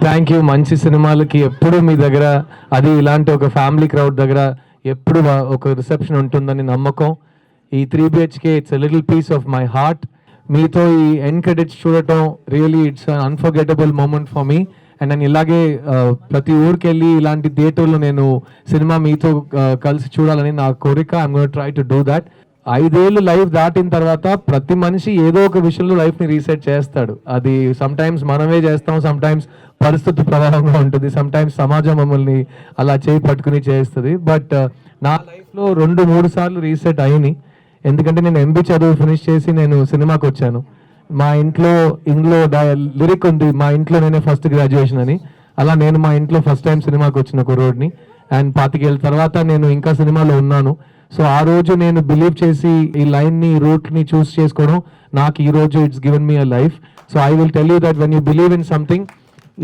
Thank you. మంచి సినిమాలకి ఎప్పుడు మీ దగ్గర, అది ఇలాంటి ఒక ఫ్యామిలీ క్రౌడ్ దగ్గర ఎప్పుడు ఒక రిసెప్షన్ ఉంటుందని నమ్మకం. ఈ 3BHK it's a little piece of my heart. మీతో ఈ ఎండ్ క్రెడిట్స్ చూడటం really it's unforgettable moment for me. And నేను ఇలాగే ప్రతి ఊరికి వెళ్ళి ఇలాంటి థియేటర్లో నేను సినిమా మీతో కలిసి చూడాలని నా కోరిక. I'm gonna try to do that. 5 ఏళ్ళు లైఫ్ దాటిన తర్వాత ప్రతి మనిషి ఏదో ఒక విషయంలో లైఫ్ని రీసెట్ చేస్తాడు. అది సమ్ టైమ్స్ మనమే చేస్తాం, సమ్ టైమ్స్ పరిస్థితి ప్రభావంగా ఉంటుంది, సమ్ టైమ్స్ సమాజం మమ్మల్ని అలా చేయి పట్టుకుని చేస్తుంది. బట్ నా లైఫ్లో 2-3 సార్లు రీసెట్ అయ్యింది. ఎందుకంటే నేను ఎంబీ చదువు ఫినిష్ చేసి నేను సినిమాకి వచ్చాను. మా ఇంట్లో లిరిక్ ఉంది, మా ఇంట్లో నేనే ఫస్ట్ గ్రాడ్యుయేషన్ అని. అలా నేను మా ఇంట్లో ఫస్ట్ టైం సినిమాకి వచ్చిన కుర్రోడ్ని. అండ్ 25 ఏళ్ళ తర్వాత నేను ఇంకా సినిమాలో ఉన్నాను. సో ఆ రోజు నేను బిలీవ్ చేసి ఈ లైన్ని, ఈ రూట్ని చూస్ చేసుకోవడం నాకు ఈ రోజు it's given me a life. So I will tell you that when you believe in something,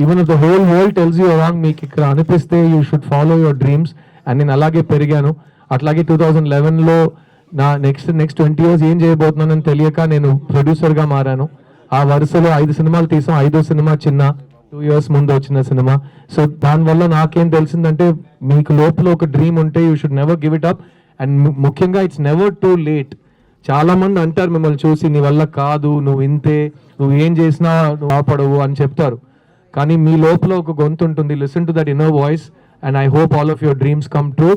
even if the whole world tells you wrong, మీకు ఇక్కడ అనిపిస్తే you should follow your dreams. And నేను అలాగే పెరిగాను. అట్లాగే 2011లో నా నెక్స్ట్ 20 years ఏం చేయబోతున్నానని తెలియక నేను ప్రొడ్యూసర్గా మారాను. ఆ వరుసలో 5 సినిమాలు తీసాం. 5వ సినిమా చిన్న 2 years ముందు వచ్చిన సినిమా. సో దానివల్ల నాకేం తెలిసిందంటే, మీకు లోపల ఒక డ్రీమ్ ఉంటే you should never give it up. And ముఖ్యంగా ఇట్స్ నెవర్ టూ లేట్. చాలా మంది అంటారు మిమ్మల్ని చూసి, నీ వల్ల కాదు, నువ్వు ఇంతే, నువ్వు ఏం చేసినా నువ్వు ఆపడవు అని చెప్తారు. కానీ మీ లోపల ఒక గొంతు ఉంటుంది. Listen to that inner voice and I hope all of your dreams come true.